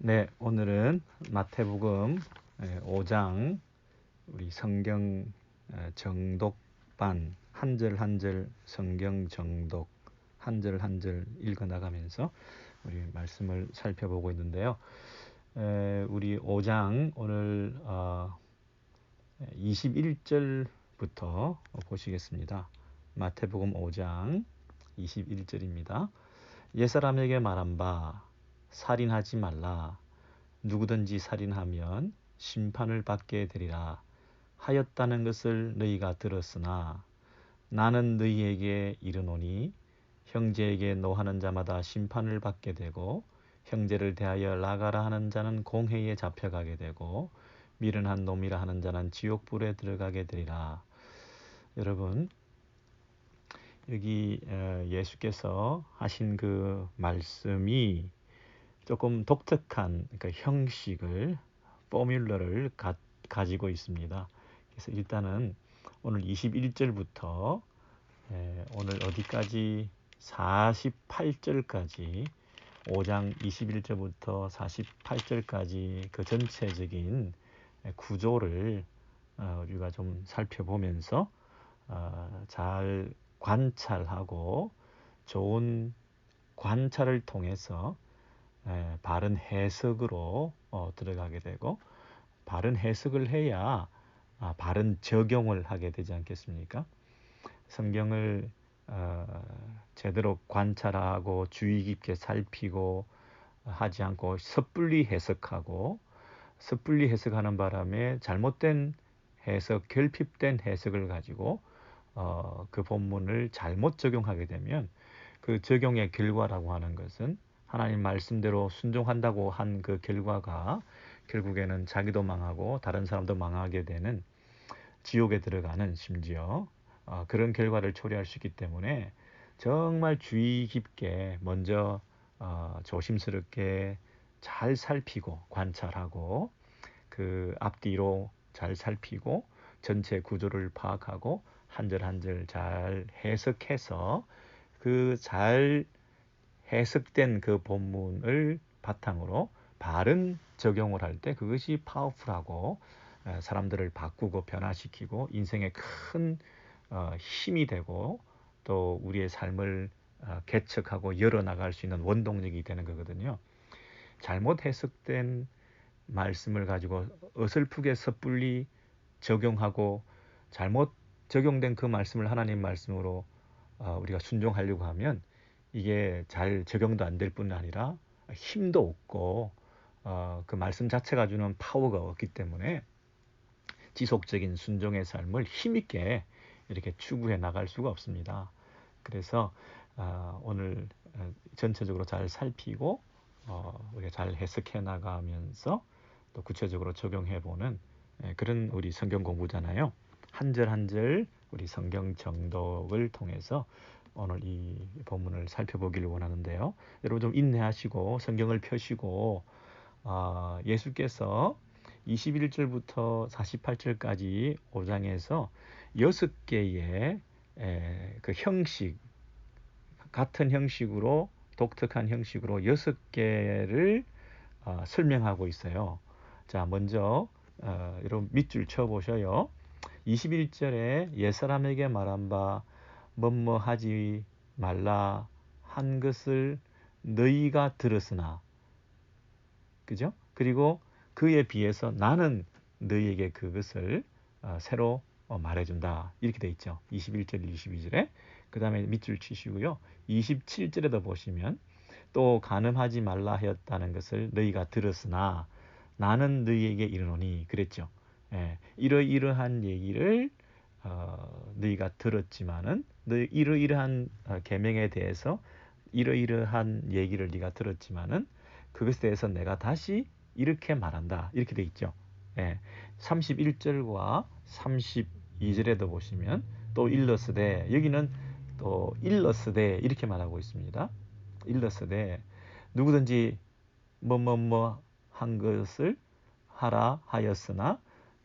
네, 오늘은 마태복음 5장 우리 성경 정독반 한 절 한 절 성경 정독 한 절 한 절 읽어 나가면서 우리 말씀을 살펴보고 있는데요. 우리 5장 오늘 21절부터 보시겠습니다. 마태복음 5장 21절입니다. 옛사람에게 말한 바 살인하지 말라. 누구든지 살인하면 심판을 받게 되리라 하였다는 것을 너희가 들었으나 나는 너희에게 이르노니 형제에게 노하는 자마다 심판을 받게 되고 형제를 대하여 나가라 하는 자는 공회에 잡혀가게 되고 미련한 놈이라 하는 자는 지옥불에 들어가게 되리라. 여러분, 여기 예수께서 하신 그 말씀이 조금 독특한 형식을 포뮬러를 가지고 있습니다. 그래서 일단은 오늘 21절부터 오늘 어디까지 48절까지 5장 21절부터 48절까지 그 전체적인 구조를 우리가 좀 살펴보면서 잘 관찰하고 좋은 관찰을 통해서 바른 해석으로 들어가게 되고 바른 해석을 해야 바른 적용을 하게 되지 않겠습니까? 성경을 제대로 관찰하고 주의 깊게 살피고 하지 않고 섣불리 해석하고 섣불리 해석하는 바람에 잘못된 해석, 결핍된 해석을 가지고 그 본문을 잘못 적용하게 되면 그 적용의 결과라고 하는 것은 하나님 말씀대로 순종한다고 한 그 결과가 결국에는 자기도 망하고 다른 사람도 망하게 되는 지옥에 들어가는 심지어 그런 결과를 초래할 수 있기 때문에 정말 주의 깊게 먼저 조심스럽게 잘 살피고 관찰하고 그 앞뒤로 잘 살피고 전체 구조를 파악하고 한 절 한 절 잘 해석해서 그 잘 해석된 그 본문을 바탕으로 바른 적용을 할 때 그것이 파워풀하고 사람들을 바꾸고 변화시키고 인생에 큰 힘이 되고 또 우리의 삶을 개척하고 열어나갈 수 있는 원동력이 되는 거거든요. 잘못 해석된 말씀을 가지고 어설프게 섣불리 적용하고 잘못 적용된 그 말씀을 하나님 말씀으로 우리가 순종하려고 하면 이게 잘 적용도 안 될 뿐 아니라 힘도 없고 그 말씀 자체가 주는 파워가 없기 때문에 지속적인 순종의 삶을 힘있게 이렇게 추구해 나갈 수가 없습니다. 그래서 오늘 전체적으로 잘 살피고 우리가 잘 해석해 나가면서 또 구체적으로 적용해 보는 그런 우리 성경 공부잖아요. 한 절 한 절 우리 성경 정독을 통해서 오늘 이 본문을 살펴보기를 원하는데요. 여러분 좀 인내하시고 성경을 펴시고 예수께서 21절부터 48절까지 5장에서 6개의 그 형식, 같은 형식으로 독특한 형식으로 6개를 설명하고 있어요. 자, 먼저 여러분 밑줄 쳐보셔요. 21절에 옛사람에게 말한 바 뭐뭐 하지 말라 한 것을 너희가 들었으나, 그죠? 그리고 그에 비해서 나는 너희에게 그것을 새로 말해준다. 이렇게 돼 있죠. 21절, 22절에. 그 다음에 밑줄 치시고요. 27절에도 보시면 또 간음하지 말라 하였다는 것을 너희가 들었으나 나는 너희에게 이르노니 그랬죠. 이러이러한 얘기를 너희가 들었지만은 이러이러한 계명에 대해서 이러이러한 얘기를 네가 들었지만은 그것에 대해서 내가 다시 이렇게 말한다. 이렇게 돼 있죠. 31절과 32절에도 보시면 또 일러스되, 여기는 또 일러스되 이렇게 말하고 있습니다. 일러스되 누구든지 뭐뭐뭐 한 것을 하라 하였으나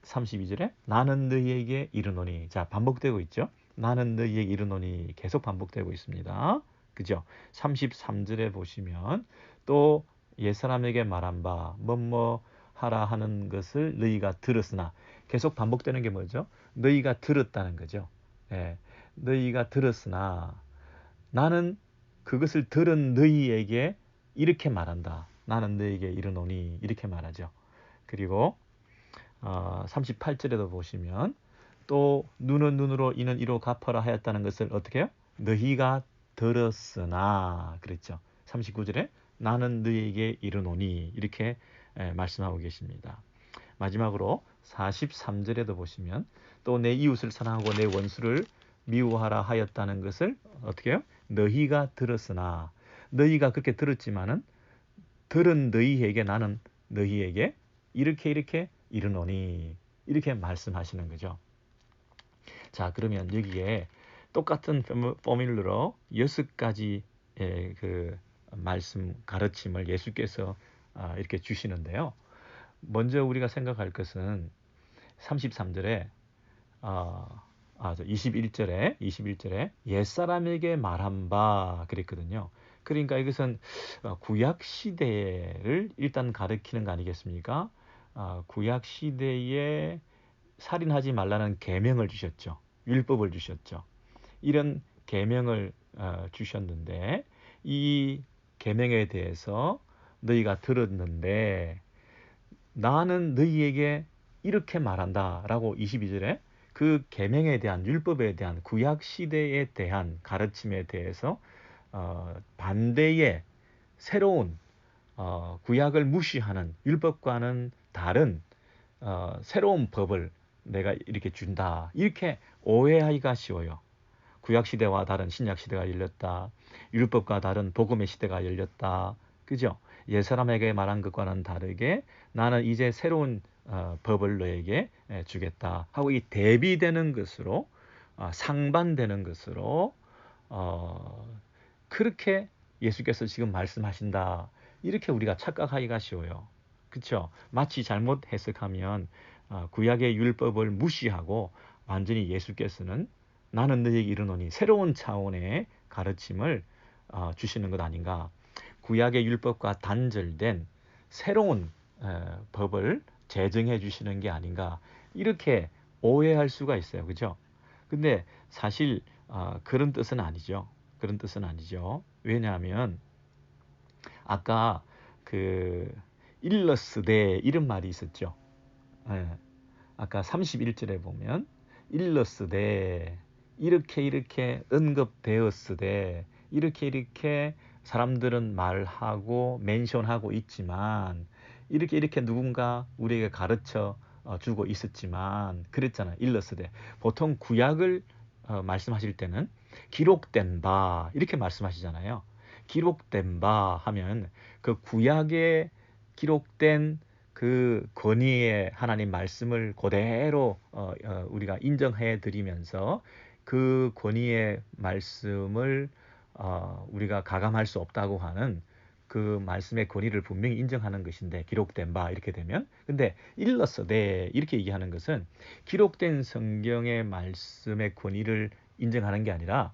32절에 나는 너희에게 이르노니. 자, 반복되고 있죠. 나는 너희에게 이르노니 계속 반복되고 있습니다. 그죠? 33절에 보시면 또 옛사람에게 말한 바 뭐뭐 하라 하는 것을 너희가 들었으나, 계속 반복되는 게 뭐죠? 너희가 들었다는 거죠. 예, 너희가 들었으나 나는 그것을 들은 너희에게 이렇게 말한다. 나는 너희에게 이르노니 이렇게 말하죠. 그리고 38절에도 보시면 또 눈은 눈으로 이는 이로 갚아라 하였다는 것을 어떻게 해요? 너희가 들었으나 그랬죠. 39절에 나는 너희에게 이르노니 이렇게 말씀하고 계십니다. 마지막으로 43절에도 보시면 또 내 이웃을 사랑하고 내 원수를 미워하라 하였다는 것을 어떻게 해요? 너희가 들었으나, 너희가 그렇게 들었지만은 들은 너희에게 나는 너희에게 이렇게 이르노니 이렇게 말씀하시는 거죠. 자, 그러면 여기에 똑같은 포뮬러로 6가지 그 말씀 가르침을 예수께서 이렇게 주시는데요. 먼저 우리가 생각할 것은 33절에 21절에 옛사람에게 말한 바 그랬거든요. 그러니까 이것은 구약 시대를 일단 가리키는 거 아니겠습니까? 구약 시대에 살인하지 말라는 계명을 주셨죠. 율법을 주셨죠. 이런 계명을 주셨는데 이 계명에 대해서 너희가 들었는데 나는 너희에게 이렇게 말한다라고 22절에 그 계명에 대한, 율법에 대한, 구약 시대에 대한 가르침에 대해서 반대의 새로운 구약을 무시하는, 율법과는 다른 새로운 법을 내가 이렇게 준다. 이렇게 오해하기가 쉬워요. 구약 시대와 다른 신약 시대가 열렸다. 율법과 다른 복음의 시대가 열렸다. 그죠? 옛사람에게 말한 것과는 다르게 나는 이제 새로운 법을 너에게 주겠다 하고, 이 대비되는 것으로 상반되는 것으로 그렇게 예수께서 지금 말씀하신다. 이렇게 우리가 착각하기가 쉬워요. 그렇죠? 마치 잘못 해석하면 구약의 율법을 무시하고 완전히 예수께서는 나는 너에게 이르노니 새로운 차원의 가르침을 주시는 것 아닌가. 구약의 율법과 단절된 새로운 법을 제정해 주시는 게 아닌가. 이렇게 오해할 수가 있어요. 그죠? 근데 사실 그런 뜻은 아니죠. 그런 뜻은 아니죠. 왜냐하면 아까 그 일러스되 이런 말이 있었죠. 예, 아까 31절에 보면 일러스되 이렇게 언급되었으되 이렇게 사람들은 말하고 멘션하고 있지만 이렇게 누군가 우리에게 가르쳐 주고 있었지만 그랬잖아요. 일러스되. 보통 구약을 말씀하실 때는 기록된 바 이렇게 말씀하시잖아요. 기록된 바 하면 그 구약에 기록된 그 권위의 하나님 말씀을 그대로 우리가 인정해 드리면서 그 권위의 말씀을 우리가 가감할 수 없다고 하는 그 말씀의 권위를 분명히 인정하는 것인데, 기록된 바 이렇게 되면. 근데 일러스되 이렇게 얘기하는 것은 기록된 성경의 말씀의 권위를 인정하는 게 아니라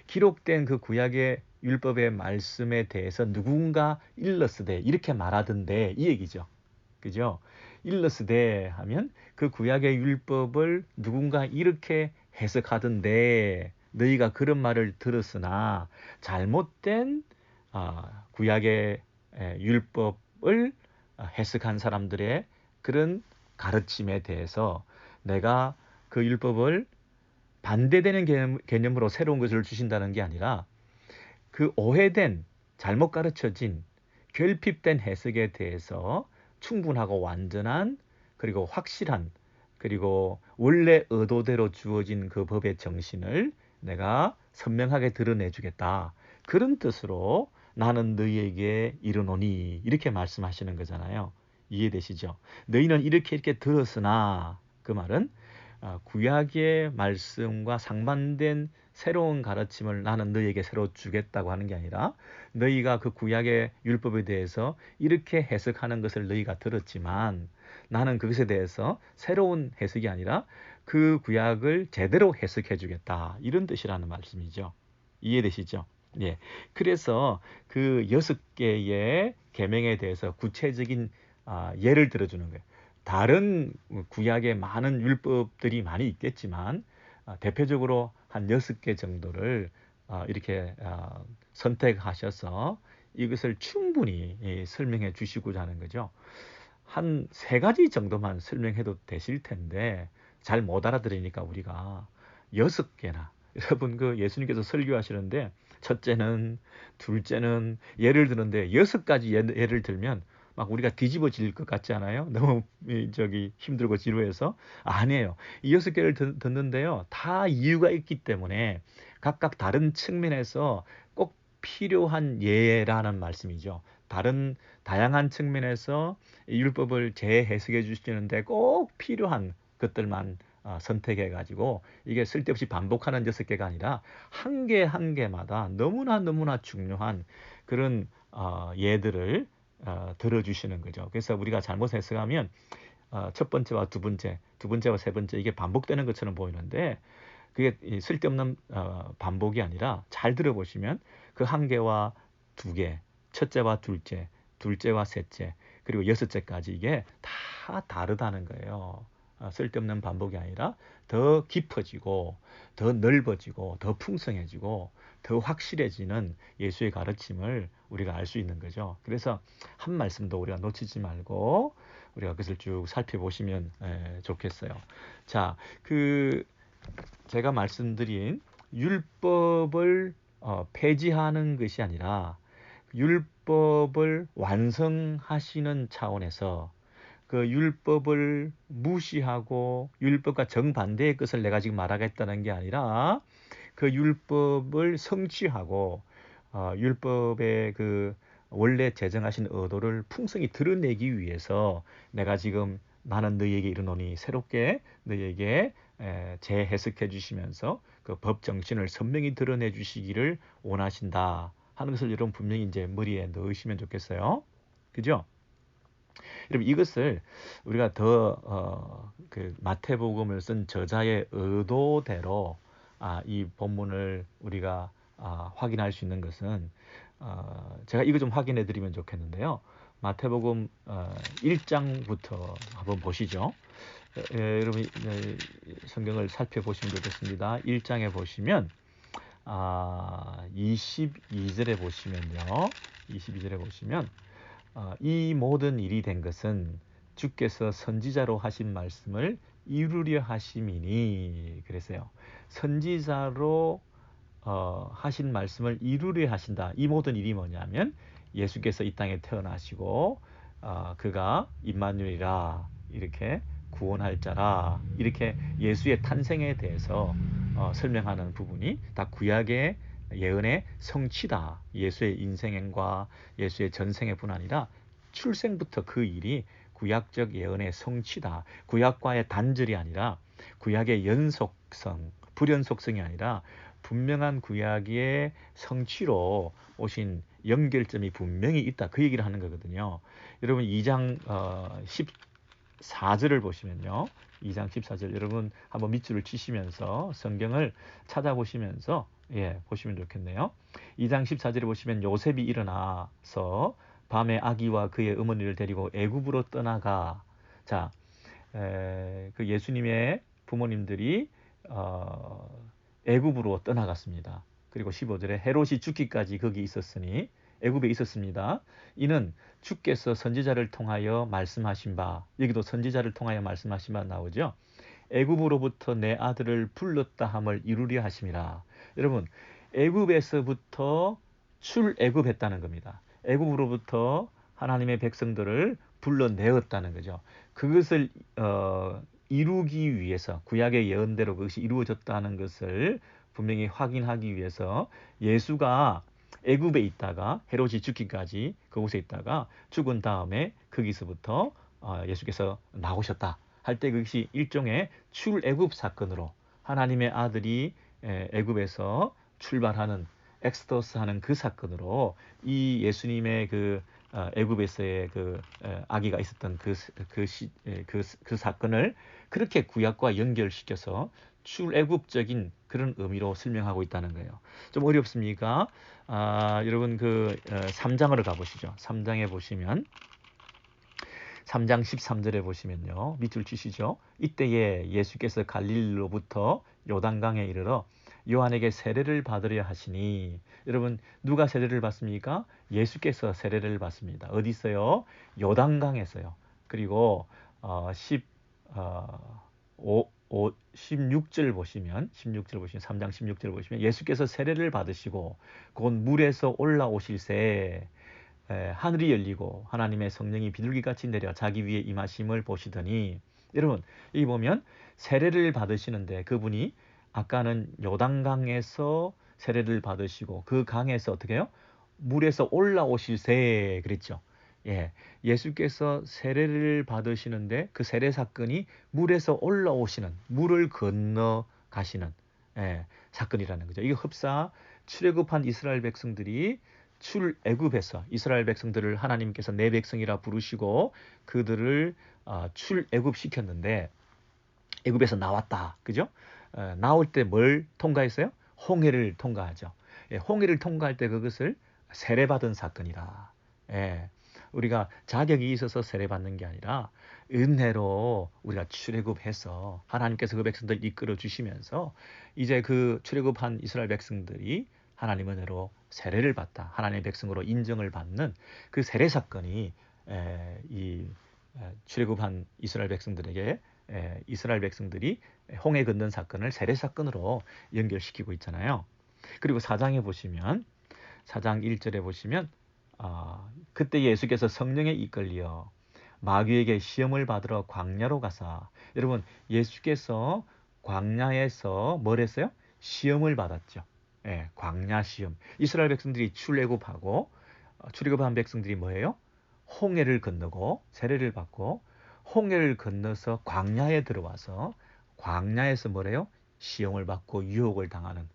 기록된 그 구약의 율법의 말씀에 대해서 누군가 일러스되 이렇게 말하던데 이 얘기죠. 그죠? 일러스되 하면 그 구약의 율법을 누군가 이렇게 해석하던데 너희가 그런 말을 들었으나 잘못된 구약의 율법을 해석한 사람들의 그런 가르침에 대해서 내가 그 율법을 반대되는 개념으로 새로운 것을 주신다는 게 아니라 그 오해된, 잘못 가르쳐진, 결핍된 해석에 대해서 충분하고 완전한, 그리고 확실한, 그리고 원래 의도대로 주어진 그 법의 정신을 내가 선명하게 드러내주겠다. 그런 뜻으로 나는 너희에게 이르노니 이렇게 말씀하시는 거잖아요. 이해되시죠? 너희는 이렇게 들었으나, 그 말은 구약의 말씀과 상반된 새로운 가르침을 나는 너희에게 새로 주겠다고 하는 게 아니라, 너희가 그 구약의 율법에 대해서 이렇게 해석하는 것을 너희가 들었지만 나는 그것에 대해서 새로운 해석이 아니라 그 구약을 제대로 해석해 주겠다. 이런 뜻이라는 말씀이죠. 이해되시죠? 예. 그래서 그 6개의 계명에 대해서 구체적인 예를 들어주는 거예요. 다른 구약의 많은 율법들이 많이 있겠지만 대표적으로 한 6개 정도를 이렇게 선택하셔서 이것을 충분히 설명해 주시고자 하는 거죠. 한 3가지 정도만 설명해도 되실 텐데 잘 못 알아들으니까 우리가 6개나 여러분 그 예수님께서 설교하시는데 첫째는 둘째는 예를 드는데 6가지 예를 들면 막 우리가 뒤집어질 것 같지 않아요? 너무 힘들고 지루해서 아니에요. 이 6개를 듣는데요. 다 이유가 있기 때문에 각각 다른 측면에서 꼭 필요한 예라는 말씀이죠. 다양한 측면에서 율법을 재해석해 주시는데 꼭 필요한 것들만 선택해 가지고 이게 쓸데없이 반복하는 6개가 아니라 한 개 한 개마다 너무나 중요한 그런 예들을 들어주시는 거죠. 그래서 우리가 잘못 해석하면 첫 번째와 두 번째, 두 번째와 세 번째 이게 반복되는 것처럼 보이는데 그게 쓸데없는 반복이 아니라 잘 들어보시면 그 한 개와 두 개, 첫째와 둘째, 둘째와 셋째, 그리고 여섯째까지 이게 다 다르다는 거예요. 쓸데없는 반복이 아니라 더 깊어지고 더 넓어지고 더 풍성해지고 더 확실해지는 예수의 가르침을 우리가 알 수 있는 거죠. 그래서 한 말씀도 우리가 놓치지 말고 우리가 그것을 쭉 살펴보시면 좋겠어요. 자, 제가 말씀드린 율법을 폐지하는 것이 아니라 율법을 완성하시는 차원에서 그 율법을 무시하고 율법과 정반대의 것을 내가 지금 말하겠다는 게 아니라 그 율법을 성취하고 율법의 그 원래 제정하신 의도를 풍성히 드러내기 위해서 내가 지금 나는 너희에게 이르노니 새롭게 너희에게 재해석해 주시면서 그 법 정신을 선명히 드러내 주시기를 원하신다 하는 것을 여러분 분명히 이제 머리에 넣으시면 좋겠어요. 그죠? 여러분 이것을 우리가 그 마태복음을 쓴 저자의 의도대로 이 본문을 우리가 확인할 수 있는 것은 제가 이거 좀 확인해 드리면 좋겠는데요. 마태복음 1장부터 한번 보시죠. 여러분 성경을 살펴보시면 좋겠습니다. 1장에 보시면 22절에 보시면요. 22절에 보시면 이 모든 일이 된 것은 주께서 선지자로 하신 말씀을 이루려 하심이니 그랬어요. 선지자로 하신 말씀을 이루려 하신다. 이 모든 일이 뭐냐면 예수께서 이 땅에 태어나시고 그가 임마누엘이라 이렇게 구원할 자라 이렇게 예수의 탄생에 대해서 설명하는 부분이 다 구약의 예언의 성취다. 예수의 인생과 예수의 전생애뿐 아니라 출생부터 그 일이 구약적 예언의 성취다. 구약과의 단절이 아니라 구약의 연속성, 불연속성이 아니라 분명한 구약의 성취로 오신 연결점이 분명히 있다. 그 얘기를 하는 거거든요. 여러분 2장 14절을 보시면요. 2장 14절 여러분 한번 밑줄을 치시면서 성경을 찾아보시면서 보시면 좋겠네요. 2장 14절에 보시면 요셉이 일어나서 밤에 아기와 그의 어머니를 데리고 애굽으로 떠나가. 자, 그 예수님의 부모님들이 애굽으로 떠나갔습니다. 그리고 15절에 헤롯이 죽기까지 거기 있었으니 애굽에 있었습니다. 이는 주께서 선지자를 통하여 말씀하신 바, 여기도 선지자를 통하여 말씀하신 바 나오죠. 애굽으로부터 내 아들을 불렀다 함을 이루려 하심이라. 여러분, 애굽에서부터 출애굽했다는 겁니다. 애굽으로부터 하나님의 백성들을 불러내었다는 거죠. 그것을 이루기 위해서 구약의 예언대로 그것이 이루어졌다는 것을 분명히 확인하기 위해서 예수가 애굽에 있다가 헤롯이 죽기까지 그곳에 있다가 죽은 다음에 거기서부터 예수께서 나오셨다 할 때 그것이 일종의 출애굽 사건으로 하나님의 아들이 애굽에서 출발하는 엑스더스 하는 그 사건으로 이 예수님의 그 애굽에서의 그 아기가 있었던 그 사건을 그렇게 구약과 연결시켜서 출애굽적인 그런 의미로 설명하고 있다는 거예요. 좀 어렵습니까? 여러분 3장으로 가보시죠. 3장에 보시면 3장 13절에 보시면요. 밑줄 치시죠. 이때에 예수께서 갈릴리로부터 요단강에 이르러 요한에게 세례를 받으려 하시니, 여러분 누가 세례를 받습니까? 예수께서 세례를 받습니다. 어디 있어요? 요단강에서요. 그리고 16절 보시면 3장 16절 보시면 예수께서 세례를 받으시고 곧 물에서 올라오실새 하늘이 열리고 하나님의 성령이 비둘기같이 내려 자기 위에 임하심을 보시더니, 여러분 여기 보면 세례를 받으시는데 그분이 아까는 요단강에서 세례를 받으시고 그 강에서 어떻게 해요? 물에서 올라오실새 그랬죠. 예수께서 세례를 받으시는데 그 세례 사건이 물에서 올라오시는, 물을 건너 가시는 사건이라는 거죠. 이거 흡사 출애굽한 이스라엘 백성들이 출애굽에서 이스라엘 백성들을 하나님께서 내 백성이라 부르시고 그들을 출애굽 시켰는데 애굽에서 나왔다. 그죠? 나올 때 뭘 통과했어요? 홍해를 통과하죠. 홍해를 통과할 때 그것을 세례받은 사건이다. 우리가 자격이 있어서 세례받는 게 아니라 은혜로 우리가 출애굽해서 하나님께서 그 백성들 이끌어 주시면서 이제 그 출애굽한 이스라엘 백성들이 하나님 은혜로 세례를 받다, 하나님의 백성으로 인정을 받는 그 세례 사건이 이 출애굽한 이스라엘 백성들에게 이스라엘 백성들이 홍해 건넌 사건을 세례 사건으로 연결시키고 있잖아요. 그리고 4장에 보시면 4장 1절에 보시면 그때 예수께서 성령에 이끌려 마귀에게 시험을 받으러 광야로 가사, 여러분 예수께서 광야에서 뭘 했어요? 시험을 받았죠. 광야 시험. 이스라엘 백성들이 출애굽하고 출애굽한 백성들이 뭐예요? 홍해를 건너고 세례를 받고 홍해를 건너서 광야에 들어와서 광야에서 뭐래요? 시험을 받고 유혹을 당하는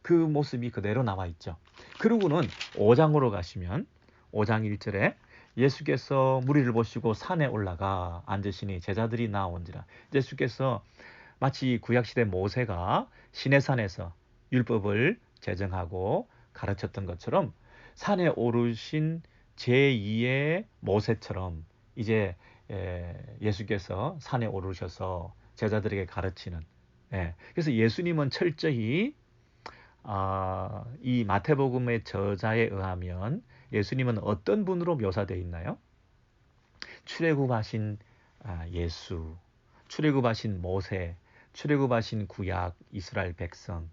그 모습이 그대로 나와 있죠. 그러고는 5장으로 가시면 5장 1절에 예수께서 무리를 보시고 산에 올라가 앉으시니 제자들이 나온지라. 예수께서 마치 구약시대 모세가 시내산에서 율법을 제정하고 가르쳤던 것처럼 산에 오르신 제2의 모세처럼 이제 예수께서 산에 오르셔서 제자들에게 가르치는. 그래서 예수님은 철저히 이 마태복음의 저자에 의하면 예수님은 어떤 분으로 묘사되어 있나요? 출애굽하신 예수, 출애굽하신 모세, 출애굽하신 구약 이스라엘 백성.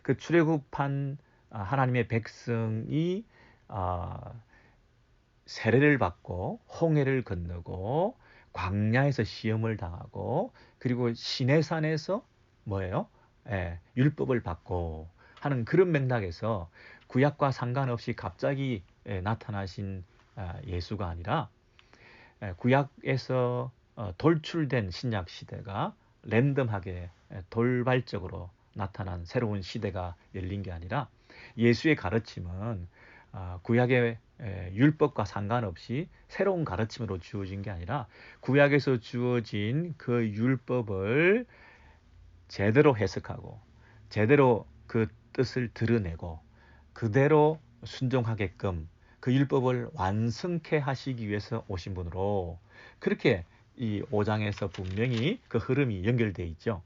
그 출애굽한 하나님의 백성이 세례를 받고 홍해를 건너고 광야에서 시험을 당하고 그리고 시내산에서 뭐예요? 율법을 받고 하는 그런 맥락에서 구약과 상관없이 갑자기 나타나신 예수가 아니라 구약에서 돌출된 신약 시대가 랜덤하게 돌발적으로 나타난 새로운 시대가 열린 게 아니라 예수의 가르침은 구약의 율법과 상관없이 새로운 가르침으로 주어진 게 아니라 구약에서 주어진 그 율법을 제대로 해석하고 제대로 그 뜻을 드러내고 그대로 순종하게끔 그 율법을 완성케 하시기 위해서 오신 분으로 그렇게 이 5장에서 분명히 그 흐름이 연결되어 있죠.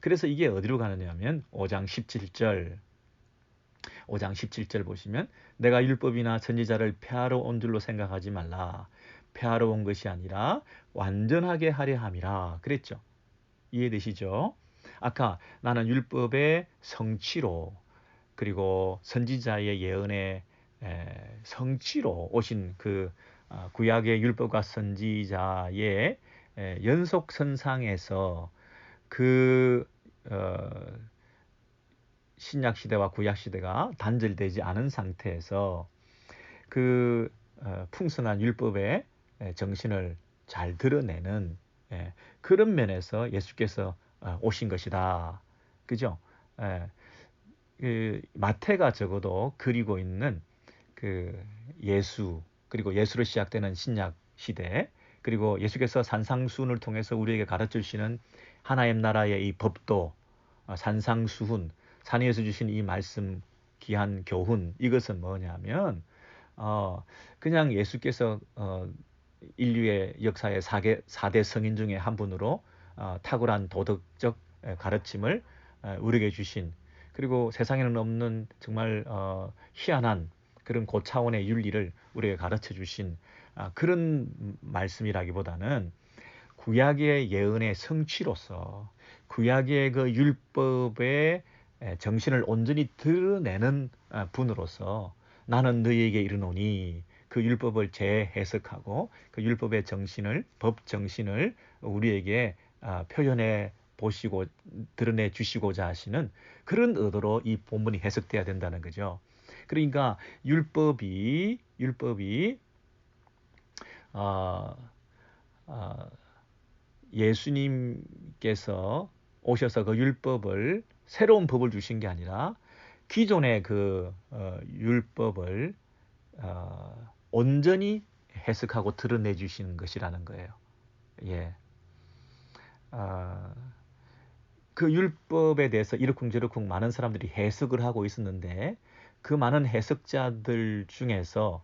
그래서 이게 어디로 가느냐면 5장 17절 보시면 내가 율법이나 선지자를 폐하러 온 줄로 생각하지 말라. 폐하러 온 것이 아니라 완전하게 하려 함이라 그랬죠. 이해되시죠? 아까 나는 율법의 성취로 그리고 선지자의 예언의 성취로 오신 그 구약의 율법과 선지자의 연속선상에서 그 신약 시대와 구약 시대가 단절되지 않은 상태에서 그 풍성한 율법의 정신을 잘 드러내는 그런 면에서 예수께서 오신 것이다. 그죠? 그 마태가 적어도 그리고 있는 그 예수 그리고 예수로 시작되는 신약 시대 그리고 예수께서 산상수훈을 통해서 우리에게 가르쳐 주시는 하나님 나라의 이 법도 산상수훈, 산에서 주신 이 말씀 귀한 교훈, 이것은 뭐냐면 그냥 예수께서 인류의 역사의 4대 성인 중에 한 분으로 탁월한 도덕적 가르침을 우리에게 주신, 그리고 세상에는 없는 정말 희한한 그런 고차원의 윤리를 우리에게 가르쳐 주신 그런 말씀이라기보다는 구약의 예언의 성취로서 구약의 그 율법의 정신을 온전히 드러내는 분으로서 나는 너희에게 이르노니, 그 율법을 재해석하고 그 율법의 정신을, 법 정신을 우리에게 표현해 보시고 드러내 주시고자 하시는 그런 의도로 이 본문이 해석돼야 된다는 거죠. 그러니까 율법이 어, 어, 예수님께서 오셔서 그 율법을, 새로운 법을 주신 게 아니라 기존의 그 율법을 온전히 해석하고 드러내 주시는 것이라는 거예요. 예. 그 율법에 대해서 이러쿵저러쿵 많은 사람들이 해석을 하고 있었는데, 그 많은 해석자들 중에서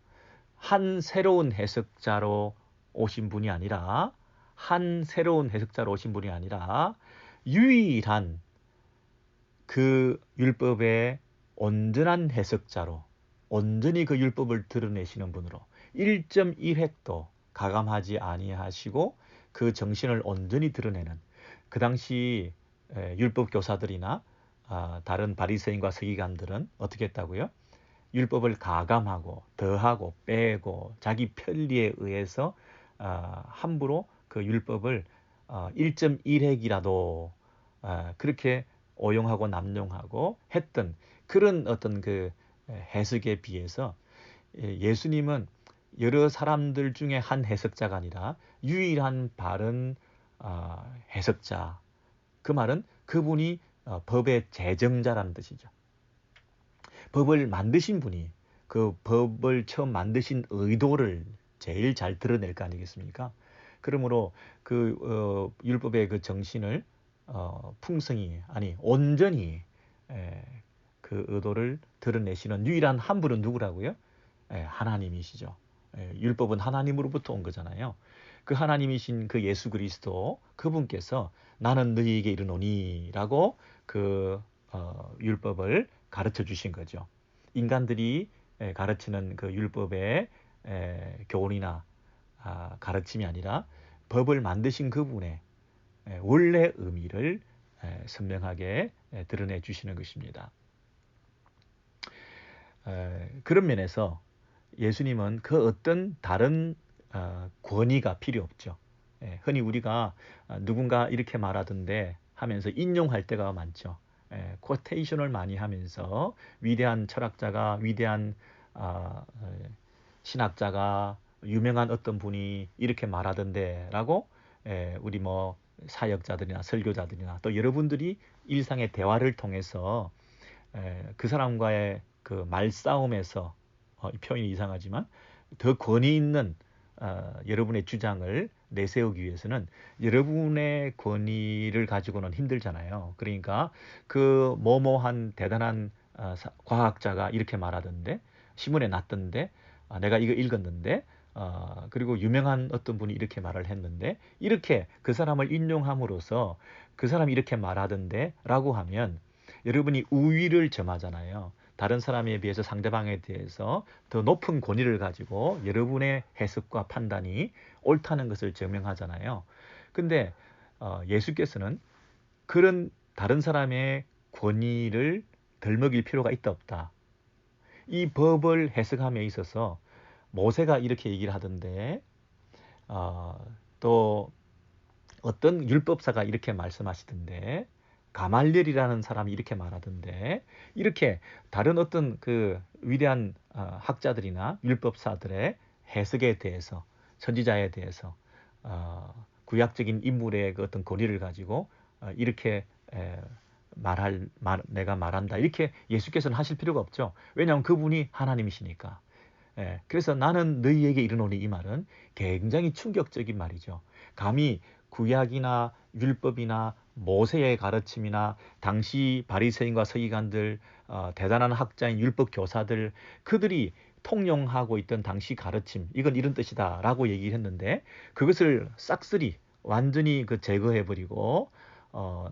한 새로운 해석자로 오신 분이 아니라 유일한 그 율법의 온전한 해석자로, 온전히 그 율법을 드러내시는 분으로 1.1획도 가감하지 아니하시고 그 정신을 온전히 드러내는, 그 당시 율법 교사들이나 다른 바리새인과 서기관들은 어떻게 했다고요? 율법을 가감하고 더하고 빼고 자기 편리에 의해서 함부로 그 율법을 1.1획이라도 그렇게 오용하고 남용하고 했던 그런 어떤 그 해석에 비해서 예수님은 여러 사람들 중에 한 해석자가 아니라 유일한 바른 해석자. 그 말은 그분이 법의 제정자라는 뜻이죠. 법을 만드신 분이 그 법을 처음 만드신 의도를 제일 잘 드러낼 거 아니겠습니까? 그러므로 그 율법의 그 정신을 풍성히, 아니 온전히 그 의도를 드러내시는 유일한 한 분은 누구라고요? 하나님이시죠. 율법은 하나님으로부터 온 거잖아요. 그 하나님이신 그 예수 그리스도, 그분께서 나는 너희에게 이르노니라고 그 율법을 가르쳐 주신 거죠. 인간들이 가르치는 그 율법의 교훈이나 가르침이 아니라 법을 만드신 그분의 원래 의미를 선명하게 드러내 주시는 것입니다. 그런 면에서 예수님은 그 어떤 다른 권위가 필요 없죠. 흔히 우리가 누군가 이렇게 말하던데 하면서 인용할 때가 많죠. 코테이션을 많이 하면서 위대한 철학자가, 위대한 신학자가, 유명한 어떤 분이 이렇게 말하던데라고 우리 뭐 사역자들이나 설교자들이나 또 여러분들이 일상의 대화를 통해서 그 사람과의 그 말싸움에서 이 표현이 이상하지만 더 권위 있는 여러분의 주장을 내세우기 위해서는 여러분의 권위를 가지고는 힘들잖아요. 그러니까 그 뭐뭐한 대단한 과학자가 이렇게 말하던데, 신문에 났던데, 내가 이거 읽었는데, 그리고 유명한 어떤 분이 이렇게 말을 했는데, 이렇게 그 사람을 인용함으로써 그 사람이 이렇게 말하던데 라고 하면 여러분이 우위를 점하잖아요. 다른 사람에 비해서 상대방에 대해서 더 높은 권위를 가지고 여러분의 해석과 판단이 옳다는 것을 증명하잖아요. 근데 예수께서는 그런 다른 사람의 권위를 덜먹일 필요가 있다 없다. 이 법을 해석함에 있어서 모세가 이렇게 얘기를 하던데, 또 어떤 율법사가 이렇게 말씀하시던데, 가말리엘이라는 사람이 이렇게 말하던데, 이렇게 다른 어떤 그 위대한 학자들이나 율법사들의 해석에 대해서, 선지자에 대해서 구약적인 인물의 그 어떤 권위를 가지고 이렇게 내가 말한다, 이렇게 예수께서는 하실 필요가 없죠. 왜냐하면 그분이 하나님이시니까. 그래서 나는 너희에게 이르노니, 이 말은 굉장히 충격적인 말이죠. 감히 구약이나 율법이나 모세의 가르침이나 당시 바리새인과 서기관들, 대단한 학자인 율법 교사들, 그들이 통용하고 있던 당시 가르침, 이건 이런 뜻이다라고 얘기를 했는데, 그것을 싹쓸이 완전히 그 제거해버리고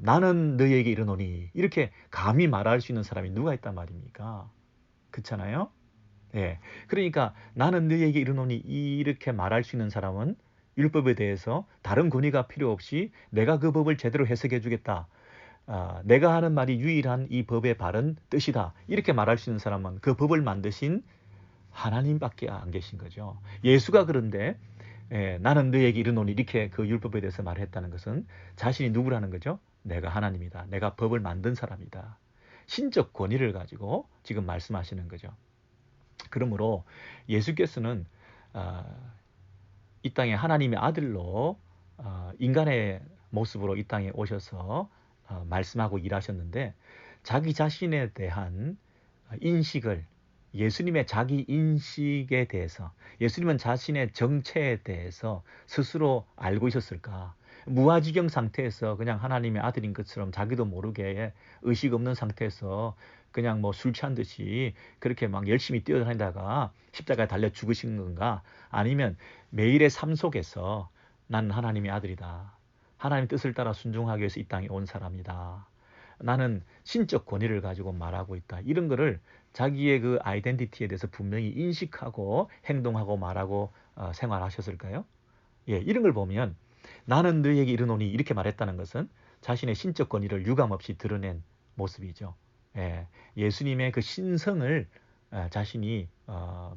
나는 너희에게 이르노니 이렇게 감히 말할 수 있는 사람이 누가 있단 말입니까? 그렇잖아요. 예. 그러니까 나는 너희에게 이르노니 이렇게 말할 수 있는 사람은 율법에 대해서 다른 권위가 필요 없이 내가 그 법을 제대로 해석해 주겠다. 내가 하는 말이 유일한 이 법의 바른 뜻이다. 이렇게 말할 수 있는 사람은 그 법을 만드신 하나님밖에 안 계신 거죠. 예수가 그런데 나는 너에게 이르노니 이렇게 그 율법에 대해서 말했다는 것은 자신이 누구라는 거죠? 내가 하나님이다. 내가 법을 만든 사람이다. 신적 권위를 가지고 지금 말씀하시는 거죠. 그러므로 예수께서는 이 땅에 하나님의 아들로 인간의 모습으로 이 땅에 오셔서 말씀하고 일하셨는데, 자기 자신에 대한 인식을, 예수님의 자기 인식에 대해서, 예수님은 자신의 정체에 대해서 스스로 알고 있었을까? 무아지경 상태에서 그냥 하나님의 아들인 것처럼 자기도 모르게 의식 없는 상태에서 그냥 뭐 술 취한 듯이 그렇게 막 열심히 뛰어다니다가 십자가에 달려 죽으신 건가? 아니면 매일의 삶 속에서 나는 하나님의 아들이다. 하나님의 뜻을 따라 순종하기 위해서 이 땅에 온 사람이다. 나는 신적 권위를 가지고 말하고 있다. 이런 거를 자기의 그 아이덴티티에 대해서 분명히 인식하고 행동하고 말하고 생활하셨을까요? 예, 이런 걸 보면 나는 너희에게 이르노니 이렇게 말했다는 것은 자신의 신적 권위를 유감없이 드러낸 모습이죠. 예, 예수님의 그 신성을 자신이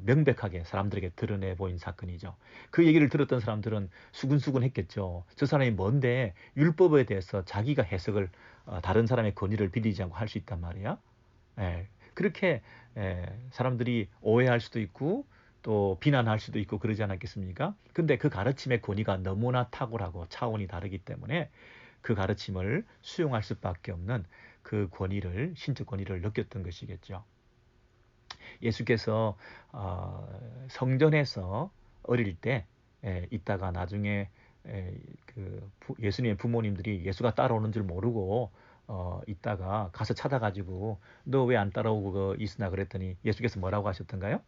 명백하게 사람들에게 드러내 보인 사건이죠. 그 얘기를 들었던 사람들은 수근수근 했겠죠. 저 사람이 뭔데 율법에 대해서 자기가 해석을 다른 사람의 권위를 빌리지 않고 할 수 있단 말이야. 예, 그렇게 사람들이 오해할 수도 있고 또 비난할 수도 있고 그러지 않았겠습니까? 근데 그 가르침의 권위가 너무나 탁월하고 차원이 다르기 때문에 그 가르침을 수용할 수밖에 없는 그 권위를, 신적 권위를 느꼈던 것이겠죠. 예수께서 성전에서 어릴 때 있다가 나중에 그 예수님의 부모님들이 예수가 따라오는 줄 모르고 있다가 가서 찾아가지고 너 왜 안 따라오고 있으나 그랬더니 예수께서 뭐라고 하셨던가요?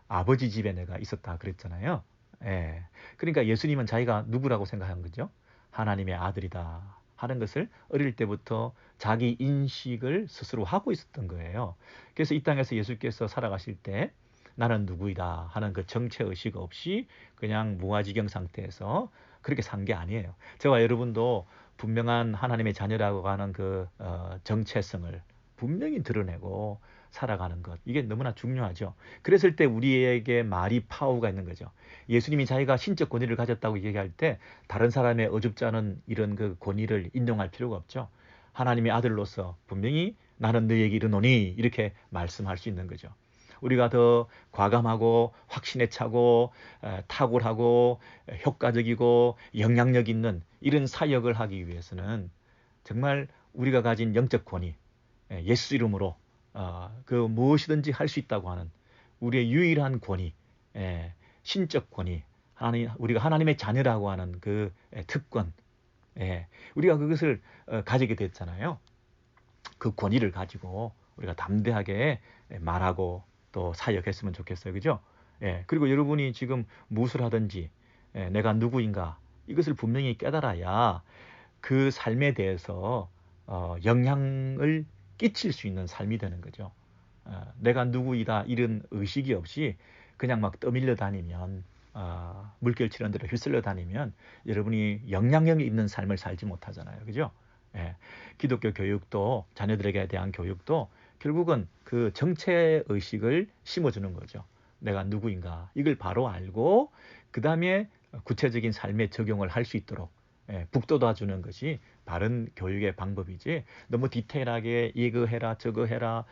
아버지 집에 내가 있었다 그랬잖아요. 예. 그러니까 예수님은 자기가 누구라고 생각한 거죠? 하나님의 아들이다 하는 것을 어릴 때부터 자기 인식을 스스로 하고 있었던 거예요. 그래서 이 땅에서 예수께서 살아가실 때 나는 누구이다 하는 그 정체의식 없이 그냥 무아지경 상태에서 그렇게 산 게 아니에요. 저와 여러분도 분명한 하나님의 자녀라고 하는 그 정체성을 분명히 드러내고 살아가는 것, 이게 너무나 중요하죠. 그랬을 때 우리에게 말이 파워가 있는 거죠. 예수님이 자기가 신적 권위를 가졌다고 얘기할 때 다른 사람의 어줍지 않은 이런 그 권위를 인용할 필요가 없죠. 하나님의 아들로서 분명히 나는 너에게 이르노니 이렇게 말씀할 수 있는 거죠. 우리가 더 과감하고 확신에 차고 탁월하고 효과적이고 영향력 있는 이런 사역을 하기 위해서는 정말 우리가 가진 영적 권위, 예수 이름으로 그 무엇이든지 할 수 있다고 하는 우리의 유일한 권위, 신적 권위, 우리가 하나님의 자녀라고 하는 그 특권, 우리가 그것을 가지게 됐잖아요. 그 권위를 가지고 우리가 담대하게 말하고 또 사역했으면 좋겠어요. 그죠? 그리고 여러분이 지금 무엇을 하든지 내가 누구인가 이것을 분명히 깨달아야 그 삶에 대해서 영향을 끼칠 수 있는 삶이 되는 거죠. 내가 누구이다 이런 의식이 없이 그냥 막 떠밀려 다니면 물결 치는 대로 휩쓸려 다니면 여러분이 영향력이 있는 삶을 살지 못하잖아요. 그죠? 기독교 교육도 자녀들에게 대한 교육도 결국은 그 정체 의식을 심어주는 거죠. 내가 누구인가 이걸 바로 알고 그 다음에 구체적인 삶에 적용을 할 수 있도록 북돋아 주는 것이 바른 교육의 방법이지, 너무 디테일하게 이거 해라 저거 해라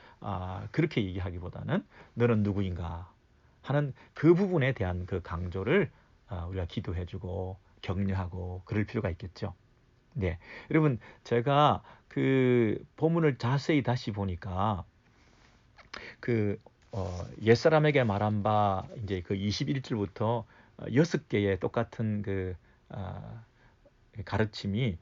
그렇게 얘기하기보다는 너는 누구인가 하는 그 부분에 대한 그 강조를 우리가 기도해주고 격려하고 그럴 필요가 있겠죠. 네, 여러분 제가 그 본문을 자세히 다시 보니까 그 옛사람에게 말한 바 이제 그 21절부터 6개의 똑같은 그 가르침이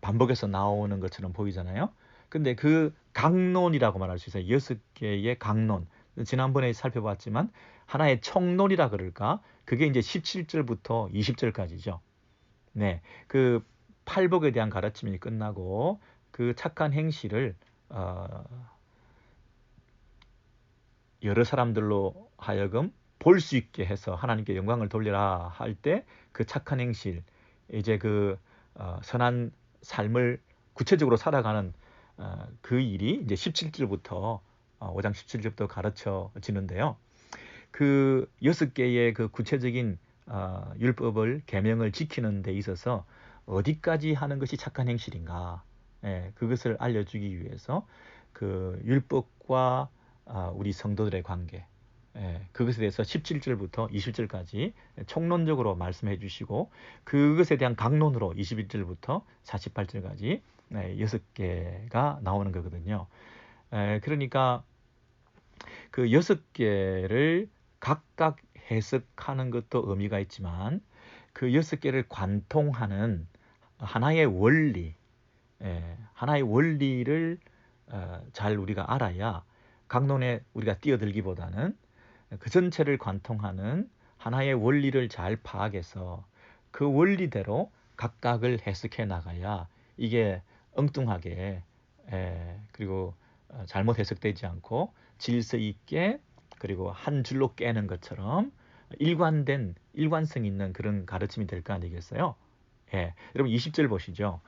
반복해서 나오는 것처럼 보이잖아요. 근데 그 강론이라고 말할 수 있어요. 6개의 강론. 지난번에 살펴봤지만 하나의 총론이라 그럴까? 그게 이제 17절부터 20절까지죠. 네. 그 팔복에 대한 가르침이 끝나고 그 착한 행실을 여러 사람들로 하여금 볼 수 있게 해서 하나님께 영광을 돌리라 할 때 그 착한 행실, 이제 그 선한 삶을 구체적으로 살아가는 그 일이 이제 17절부터 5장 17절부터 가르쳐지는데요. 그 6개의 그 구체적인 율법을 계명을 지키는 데 있어서 어디까지 하는 것이 착한 행실인가, 그것을 알려주기 위해서 그 율법과 우리 성도들의 관계, 그것에 대해서 17절부터 20절까지 총론적으로 말씀해 주시고, 그것에 대한 강론으로 21절부터 48절까지 6개가 나오는 거거든요. 그러니까 그 6개를 각각 해석하는 것도 의미가 있지만 그 6개를 관통하는 하나의 원리, 하나의 원리를 잘 우리가 알아야 강론에 우리가 뛰어들기보다는 그 전체를 관통하는 하나의 원리를 잘 파악해서 그 원리대로 각각을 해석해 나가야 이게 엉뚱하게 그리고 잘못 해석되지 않고 질서 있게 그리고 한 줄로 깨는 것처럼 일관된 일관성 있는 그런 가르침이 될 거 아니겠어요? 여러분 20절 보시죠.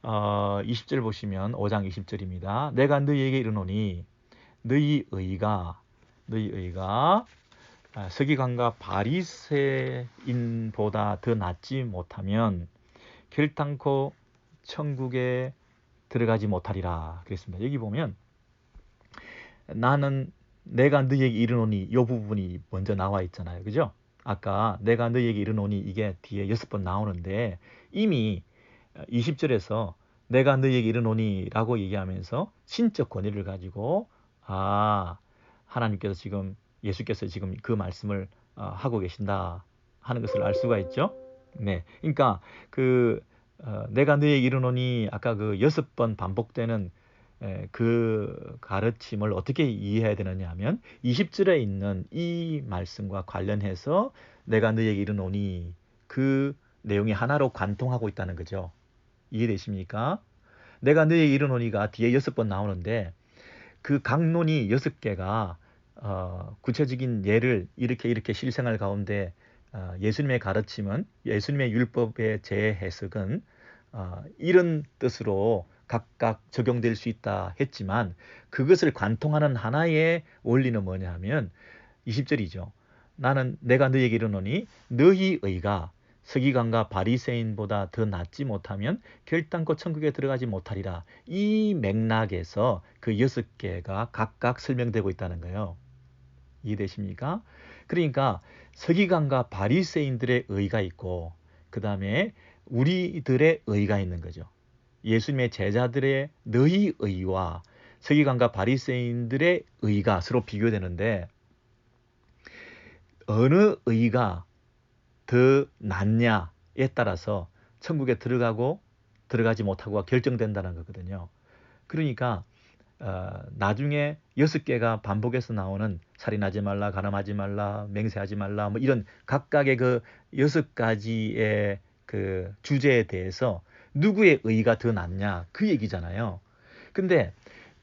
20절 보시면 5장 20절입니다. 내가 너희에게 이르노니 너희 의가 서기관과 바리새인보다 더 낫지 못하면 결단코 천국에 들어가지 못하리라 그랬습니다. 여기 보면 내가 너희에게 이르노니 이 부분이 먼저 나와 있잖아요. 그죠? 아까 내가 너희에게 이르노니 이게 뒤에 6번 나오는데 이미 20절에서 내가 너희에게 이르노니 라고 얘기하면서 신적 권위를 가지고 하나님께서 지금 예수께서 지금 그 말씀을 하고 계신다 하는 것을 알 수가 있죠. 네, 그러니까 내가 너희에게 이르노니 아까 그 6번 반복되는 그 가르침을 어떻게 이해해야 되느냐 하면 20절에 있는 이 말씀과 관련해서 내가 너희에게 이르노니 그 내용이 하나로 관통하고 있다는 거죠. 이해되십니까? 내가 너희에게 이르노니가 뒤에 6번 나오는데 그 강론이 6개가 구체적인 예를 이렇게 실생활 가운데 예수님의 가르침은 예수님의 율법의 재해석은 이런 뜻으로 각각 적용될 수 있다 했지만 그것을 관통하는 하나의 원리는 뭐냐 하면 20절이죠. 내가 너희에게 이르노니 너희 의가 서기관과 바리새인보다 더 낫지 못하면 결단코 천국에 들어가지 못하리라. 이 맥락에서 그 6개가 각각 설명되고 있다는 거예요. 이해되십니까? 그러니까 서기관과 바리새인들의 의가 있고 그 다음에 우리들의 의가 있는 거죠. 예수님의 제자들의 너희 의와 서기관과 바리새인들의 의가 서로 비교되는데 어느 의가 더 낫냐에 따라서 천국에 들어가고 들어가지 못하고가 결정된다는 거거든요. 그러니까 나중에 6개가 반복해서 나오는 살인하지 말라, 간음하지 말라, 맹세하지 말라 뭐 이런 각각의 그 6가지의 그 주제에 대해서 누구의 의가 더 낫냐 그 얘기잖아요. 근데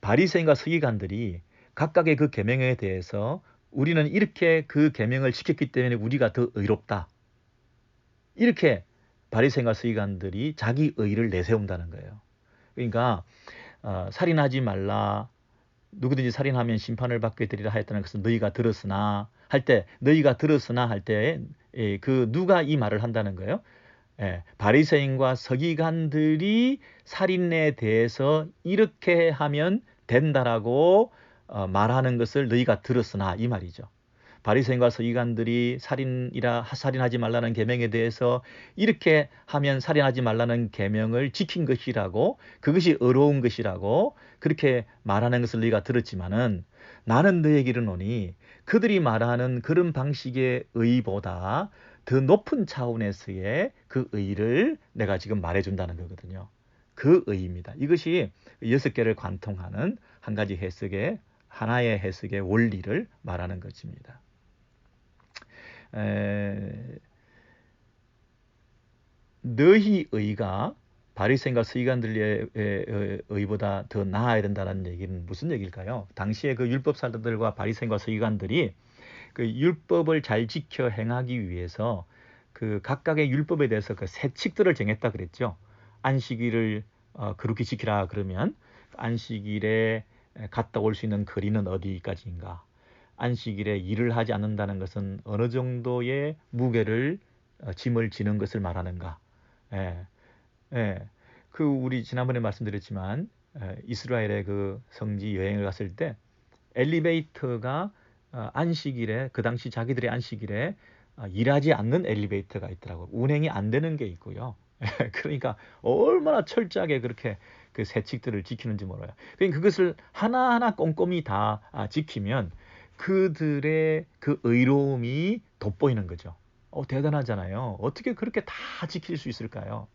바리새인과 서기관들이 각각의 그 계명에 대해서 우리는 이렇게 그 계명을 지켰기 때문에 우리가 더 의롭다. 이렇게 바리새인과 서기관들이 자기 의를 내세운다는 거예요. 그러니까 살인하지 말라. 누구든지 살인하면 심판을 받게 되리라 하였다는 것은 너희가 들었으나 할 때 너희가 들었으나 할 때 그 누가 이 말을 한다는 거예요? 바리새인과 서기관들이 살인에 대해서 이렇게 하면 된다라고 말하는 것을 너희가 들었으나 이 말이죠. 바리새인과 서기관들이 살인하지 말라는 계명에 대해서 이렇게 하면 살인하지 말라는 계명을 지킨 것이라고 그것이 의로운 것이라고 그렇게 말하는 것을 너희가 들었지만은 나는 너에게 이르노니 그들이 말하는 그런 방식의 의보다 더 높은 차원에서의 그 의를 내가 지금 말해준다는 거거든요. 그 의입니다. 이것이 6개를 관통하는 한 가지 해석의 하나의 해석의 원리를 말하는 것입니다. 너희 의가 바리새인과 서기관들의 의보다 더 나아야 된다는 얘기는 무슨 얘기일까요? 당시에 그 율법사들과 바리새인과 서기관들이 그 율법을 잘 지켜 행하기 위해서 그 각각의 율법에 대해서 그 세칙들을 정했다 그랬죠. 안식일을 그렇게 지키라 그러면 안식일에 갔다 올 수 있는 거리는 어디까지인가? 안식일에 일을 하지 않는다는 것은 어느 정도의 무게를 짐을 지는 것을 말하는가? 예, 예. 그 우리 지난번에 말씀드렸지만 이스라엘의 그 성지 여행을 갔을 때 엘리베이터가 안식일에 그 당시 자기들의 안식일에 일하지 않는 엘리베이터가 있더라고요. 운행이 안 되는 게 있고요. 그러니까 얼마나 철저하게 그렇게 그 세칙들을 지키는지 몰라요. 그러니까 그것을 하나하나 꼼꼼히 다 지키면 그들의 그 의로움이 돋보이는 거죠. 대단하잖아요. 어떻게 그렇게 다 지킬 수 있을까요?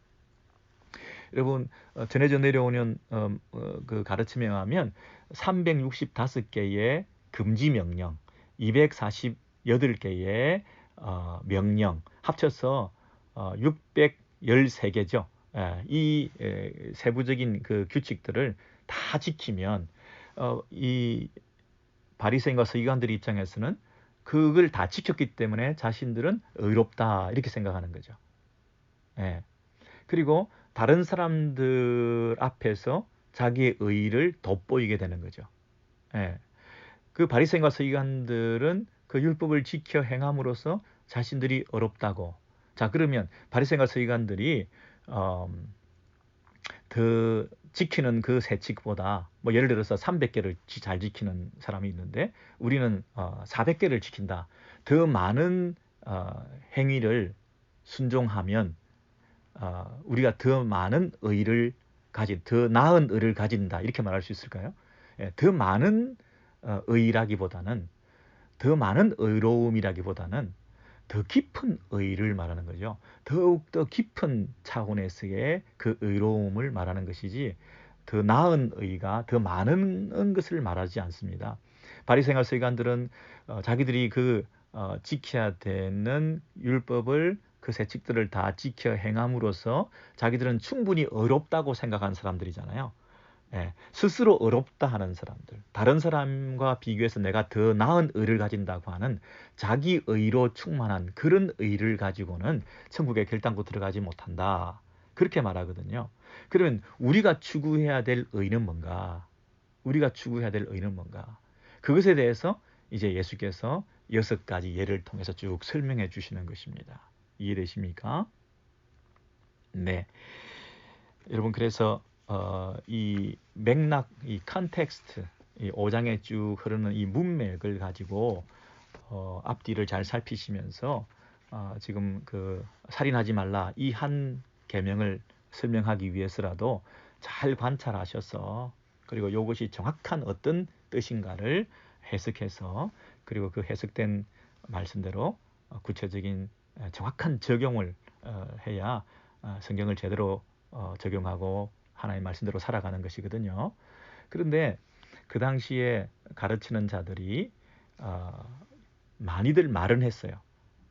여러분 전해져 내려오는 그 가르침에 의하면 365개의 금지 명령, 248개의 명령 합쳐서 613개죠. 이 세부적인 그 규칙들을 다 지키면 이 바리새인과 서기관들 입장에서는 그걸 다 지켰기 때문에 자신들은 의롭다 이렇게 생각하는 거죠. 예. 그리고 다른 사람들 앞에서 자기의 의의를 돋보이게 되는 거죠. 예. 그 바리새인과 서기관들은 그 율법을 지켜 행함으로써 자신들이 어렵다고. 자, 그러면 바리새인과 서기관들이 더 지키는 그 세칙보다 뭐 예를 들어서 300개를 잘 지키는 사람이 있는데 우리는 400개를 지킨다. 더 많은 행위를 순종하면 우리가 더 많은 의를 더 나은 의를 가진다. 이렇게 말할 수 있을까요? 예, 더 많은 의라기보다는 더 많은 의로움이라기보다는 더 깊은 의를 말하는 거죠. 더욱더 깊은 차원에서의 그 의로움을 말하는 것이지 더 나은 의가 더 많은 것을 말하지 않습니다. 바리새인과 서기관들은 자기들이 그 지켜야 되는 율법을 그 세칙들을 다 지켜 행함으로써 자기들은 충분히 어렵다고 생각하는 사람들이잖아요. 예, 스스로 어렵다 하는 사람들, 다른 사람과 비교해서 내가 더 나은 의를 가진다고 하는 자기 의로 충만한 그런 의를 가지고는 천국에 결단코 들어가지 못한다. 그렇게 말하거든요. 그러면 우리가 추구해야 될 의는 뭔가? 우리가 추구해야 될 의는 뭔가? 그것에 대해서 이제 예수께서 6가지 예를 통해서 쭉 설명해 주시는 것입니다. 이해되십니까? 네. 여러분 그래서 이 맥락, 이 컨텍스트, 이 5장에 쭉 흐르는 이 문맥을 가지고 앞뒤를 잘 살피시면서 지금 그 살인하지 말라 이 한 계명을 설명하기 위해서라도 잘 관찰하셔서 그리고 이것이 정확한 어떤 뜻인가를 해석해서 그리고 그 해석된 말씀대로 구체적인 정확한 적용을 해야 성경을 제대로 적용하고 하나님의 말씀대로 살아가는 것이거든요. 그런데 그 당시에 가르치는 자들이 많이들 말은 했어요.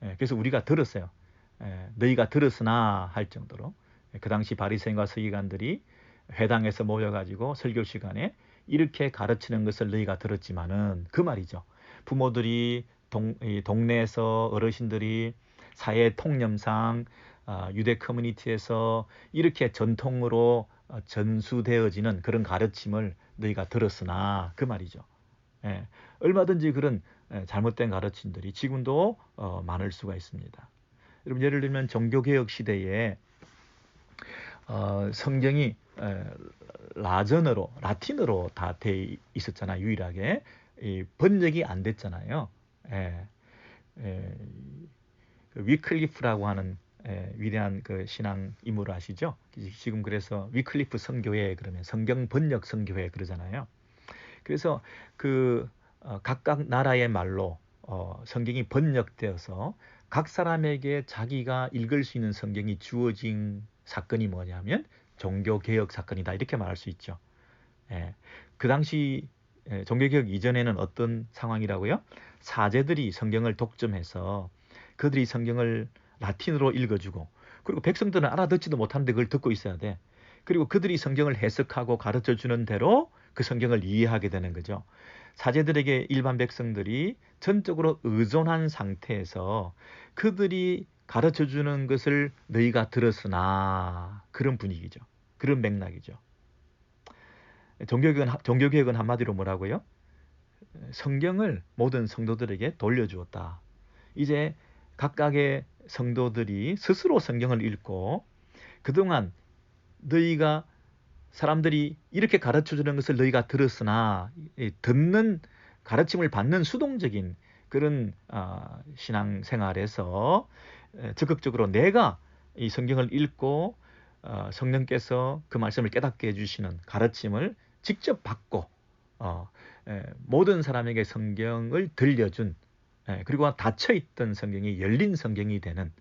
그래서 우리가 들었어요. 너희가 들었으나 할 정도로 그 당시 바리새인과 서기관들이 회당에서 모여가지고 설교 시간에 이렇게 가르치는 것을 너희가 들었지만은 그 말이죠. 부모들이 동네에서 어르신들이 사회 통념상 유대 커뮤니티에서 이렇게 전통으로 전수되어지는 그런 가르침을 너희가 들었으나 그 말이죠. 얼마든지 그런 잘못된 가르침들이 지금도 많을 수가 있습니다. 여러분 예를 들면 종교개혁 시대에 성경이 라틴어로 다 돼 있었잖아요. 유일하게 번역이 안 됐잖아요. 위클리프라고 하는 위대한 그 신앙 인물 아시죠? 지금 그래서 위클리프 선교회 그러면 성경 번역 선교회 그러잖아요. 그래서 그 각각 나라의 말로 성경이 번역되어서 각 사람에게 자기가 읽을 수 있는 성경이 주어진 사건이 뭐냐면 종교개혁 사건이다 이렇게 말할 수 있죠. 예, 그 당시 종교개혁 이전에는 어떤 상황이라고요? 사제들이 성경을 독점해서 그들이 성경을 라틴어로 읽어주고 그리고 백성들은 알아듣지도 못하는데 그걸 듣고 있어야 돼. 그리고 그들이 성경을 해석하고 가르쳐주는 대로 그 성경을 이해하게 되는 거죠. 사제들에게 일반 백성들이 전적으로 의존한 상태에서 그들이 가르쳐주는 것을 너희가 들었으나 그런 분위기죠. 그런 맥락이죠. 종교개혁은 한마디로 뭐라고요? 성경을 모든 성도들에게 돌려주었다. 이제 각각의 성도들이 스스로 성경을 읽고 그동안 너희가 사람들이 이렇게 가르쳐주는 것을 너희가 들었으나 듣는 가르침을 받는 수동적인 그런 신앙생활에서 적극적으로 내가 이 성경을 읽고 성령께서 그 말씀을 깨닫게 해주시는 가르침을 직접 받고 모든 사람에게 성경을 들려준 그리고 닫혀있던 성경이 열린 성경이 되는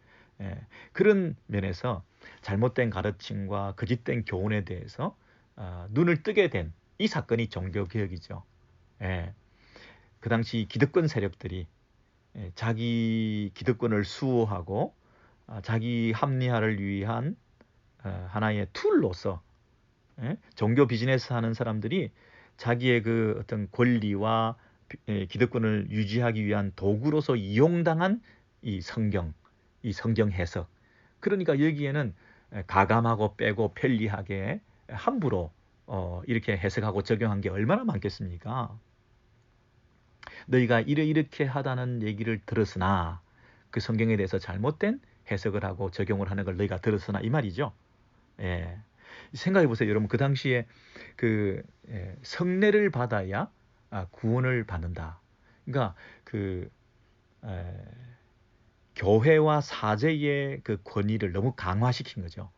그런 면에서 잘못된 가르침과 거짓된 교훈에 대해서 눈을 뜨게 된 이 사건이 종교개혁이죠. 그 당시 기득권 세력들이 자기 기득권을 수호하고 자기 합리화를 위한 하나의 툴로서 종교 비즈니스 하는 사람들이 자기의 그 어떤 권리와 기득권을 유지하기 위한 도구로서 이용당한 이 성경 해석. 그러니까 여기에는 가감하고 빼고 편리하게 함부로 이렇게 해석하고 적용한 게 얼마나 많겠습니까? 너희가 이렇게 하다는 얘기를 들었으나 그 성경에 대해서 잘못된 해석을 하고 적용을 하는 걸 너희가 들었으나 이 말이죠. 예. 생각해 보세요, 여러분. 그 당시에 그 성례를 받아야 구원을 받는다. 그러니까 그 교회와 사제의 그 권위를 너무 강화시킨 거죠.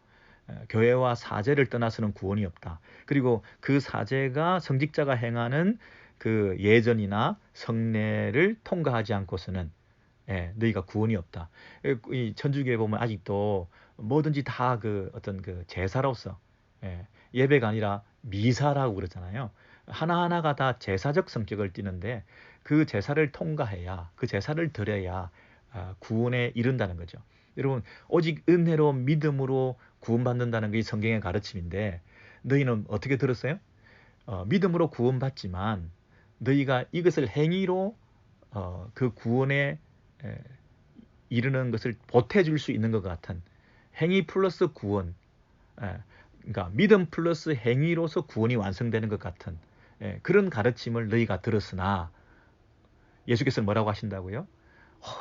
교회와 사제를 떠나서는 구원이 없다. 그리고 그 사제가 성직자가 행하는 그 예전이나 성례를 통과하지 않고서는 너희가 구원이 없다. 이 천주교에 보면 아직도 뭐든지 다 그 어떤 그 제사로서 예배가 아니라 미사라고 그러잖아요. 하나하나가 다 제사적 성격을 띠는데 그 제사를 통과해야 그 제사를 드려야 구원에 이른다는 거죠. 여러분, 오직 은혜로 믿음으로 구원받는다는 게 성경의 가르침인데 너희는 어떻게 들었어요? 믿음으로 구원받지만 너희가 이것을 행위로 그 구원에 이르는 것을 보태줄 수 있는 것 같은 행위 플러스 구원, 그러니까 믿음 플러스 행위로서 구원이 완성되는 것 같은 그런 가르침을 너희가 들었으나 예수께서는 뭐라고 하신다고요?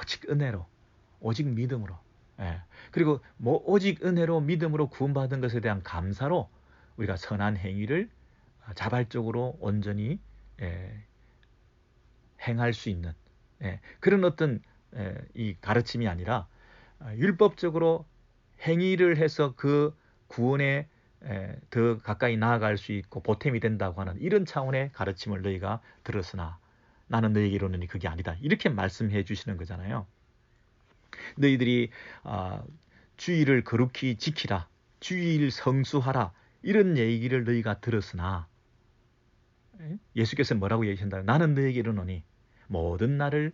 오직 은혜로, 오직 믿음으로. 그리고 뭐 오직 은혜로 믿음으로 구원받은 것에 대한 감사로 우리가 선한 행위를 자발적으로 온전히 행할 수 있는 그런 어떤 이 가르침이 아니라 율법적으로 행위를 해서 그 구원에 더 가까이 나아갈 수 있고 보탬이 된다고 하는 이런 차원의 가르침을 너희가 들었으나 나는 너희에게 이르노니 그게 아니다. 이렇게 말씀해 주시는 거잖아요. 너희들이 주의를 거룩히 지키라. 주의를 성수하라. 이런 얘기를 너희가 들었으나 예수께서 뭐라고 얘기하신다? 나는 너희에게 이르노니 모든 날을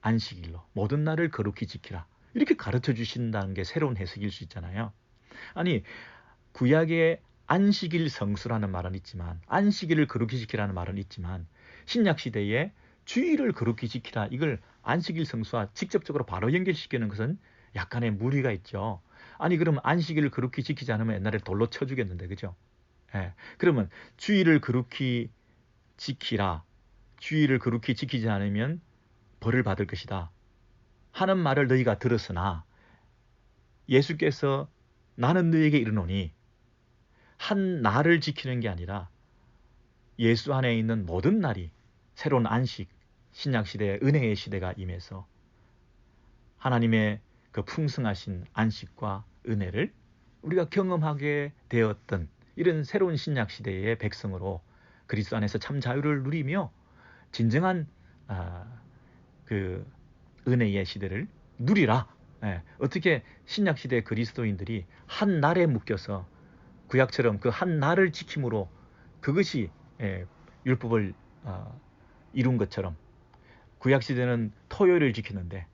안식일로 모든 날을 거룩히 지키라. 이렇게 가르쳐 주신다는 게 새로운 해석일 수 있잖아요. 아니 구약에 안식일 성수라는 말은 있지만 안식일을 거룩히 지키라는 말은 있지만 신약 시대에 주일을 거룩히 지키라 이걸 안식일 성수와 직접적으로 바로 연결시키는 것은 약간의 무리가 있죠. 아니 그러면 안식일을 거룩히 지키지 않으면 옛날에 돌로 쳐 죽였는데 그죠? 그러면 주일을 거룩히 지키라. 주일을 거룩히 지키지 않으면 벌을 받을 것이다. 하는 말을 너희가 들었으나 예수께서 나는 너희에게 이르노니 한 날을 지키는 게 아니라 예수 안에 있는 모든 날이 새로운 안식, 신약시대의 은혜의 시대가 임해서 하나님의 그 풍성하신 안식과 은혜를 우리가 경험하게 되었던 이런 새로운 신약시대의 백성으로 그리스도 안에서 참 자유를 누리며 진정한 그 은혜의 시대를 누리라. 어떻게 신약시대 그리스도인들이 한 날에 묶여서 구약처럼 그 한 날을 지킴으로 그것이 율법을 이룬 것처럼 구약 시대는 토요일을 지키는데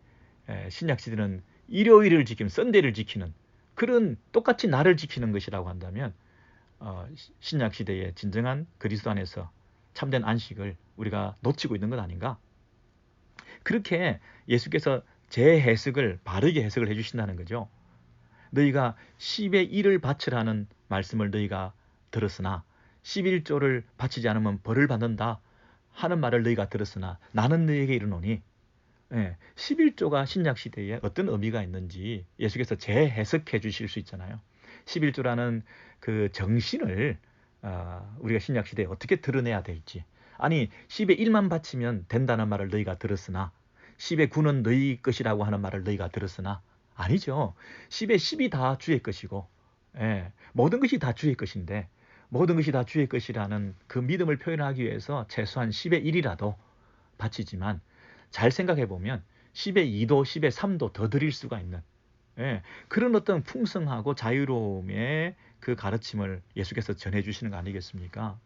신약 시대는 일요일을 지키는 썬데이를 지키는 그런 똑같이 날을 지키는 것이라고 한다면 신약 시대의 진정한 그리스도 안에서 참된 안식을 우리가 놓치고 있는 것 아닌가? 그렇게 예수께서 제 해석을 바르게 해석을 해주신다는 거죠. 너희가 10의 1을 바치라는 말씀을 너희가 들었으나 11조를 바치지 않으면 벌을 받는다 하는 말을 너희가 들었으나 나는 너희에게 이르노니 11조가 신약 시대에 어떤 의미가 있는지 예수께서 재해석해 주실 수 있잖아요. 11조라는 그 정신을 우리가 신약 시대에 어떻게 드러내야 될지. 아니 10의 1만 바치면 된다는 말을 너희가 들었으나 10의 9는 너희 것이라고 하는 말을 너희가 들었으나 아니죠. 10의 10이 다 주의 것이고 모든 것이 다 주의 것인데 모든 것이 다 주의 것이라는 그 믿음을 표현하기 위해서 최소한 10의 1이라도 바치지만 잘 생각해 보면 10의 2도 10의 3도 더 드릴 수가 있는 그런 어떤 풍성하고 자유로움의 그 가르침을 예수께서 전해주시는 거 아니겠습니까?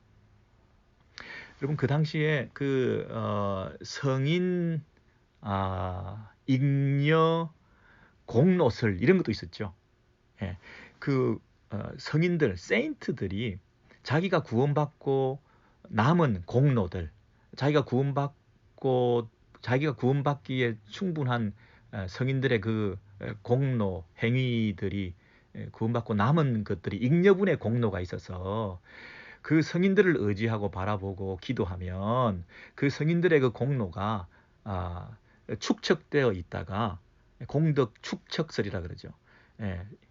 여러분 그 당시에 그 성인 잉여 공로설 이런 것도 있었죠. 그 성인들 세인트들이 자기가 구원받고 남은 공로들 자기가 구원받기에 충분한 성인들의 그 공로 행위들이 구원받고 남은 것들이 잉여분의 공로가 있어서 그 성인들을 의지하고 바라보고 기도하면 그 성인들의 그 공로가 축적되어 있다가 공덕 축적설이라 그러죠.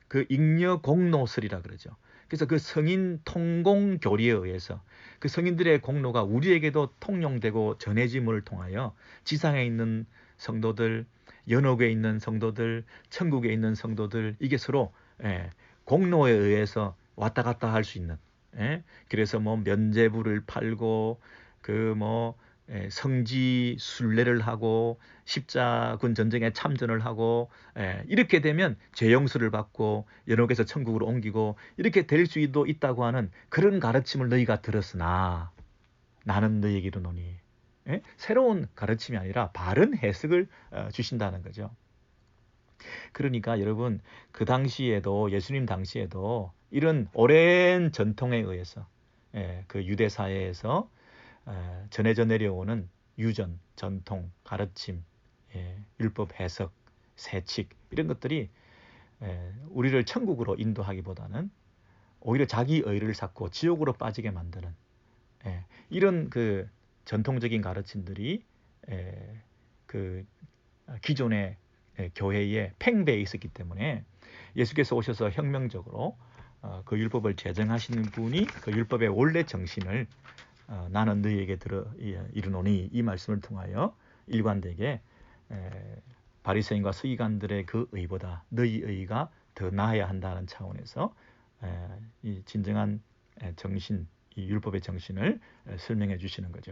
그 잉여 공로설이라 그러죠. 그래서 그 성인 통공 교리에 의해서 그 성인들의 공로가 우리에게도 통용되고 전해짐을 통하여 지상에 있는 성도들, 연옥에 있는 성도들, 천국에 있는 성도들 이게 서로 공로에 의해서 왔다 갔다 할 수 있는 그래서 뭐 면죄부를 팔고 그 뭐 성지 순례를 하고 십자군 전쟁에 참전을 하고 이렇게 되면 죄 용서를 받고 연옥에서 천국으로 옮기고 이렇게 될 수도 있다고 하는 그런 가르침을 너희가 들었으나 나는 너희에게 이르노니 새로운 가르침이 아니라 바른 해석을 주신다는 거죠. 그러니까 여러분 그 당시에도 예수님 당시에도 이런 오랜 전통에 의해서 그 유대 사회에서 전해져 내려오는 유전, 전통, 가르침, 율법 해석, 세칙 이런 것들이 우리를 천국으로 인도하기보다는 오히려 자기 의를 쌓고 지옥으로 빠지게 만드는 이런 그 전통적인 가르침들이 그 기존의 교회에 팽배해 있었기 때문에 예수께서 오셔서 혁명적으로 그 율법을 제정하시는 분이 그 율법의 원래 정신을 나는 너희에게 이르노니 이 말씀을 통하여 일관되게 바리새인과 서기관들의 그 의보다 너희 의가 더 나아야 한다는 차원에서 이 진정한 정신, 이 율법의 정신을 설명해 주시는 거죠.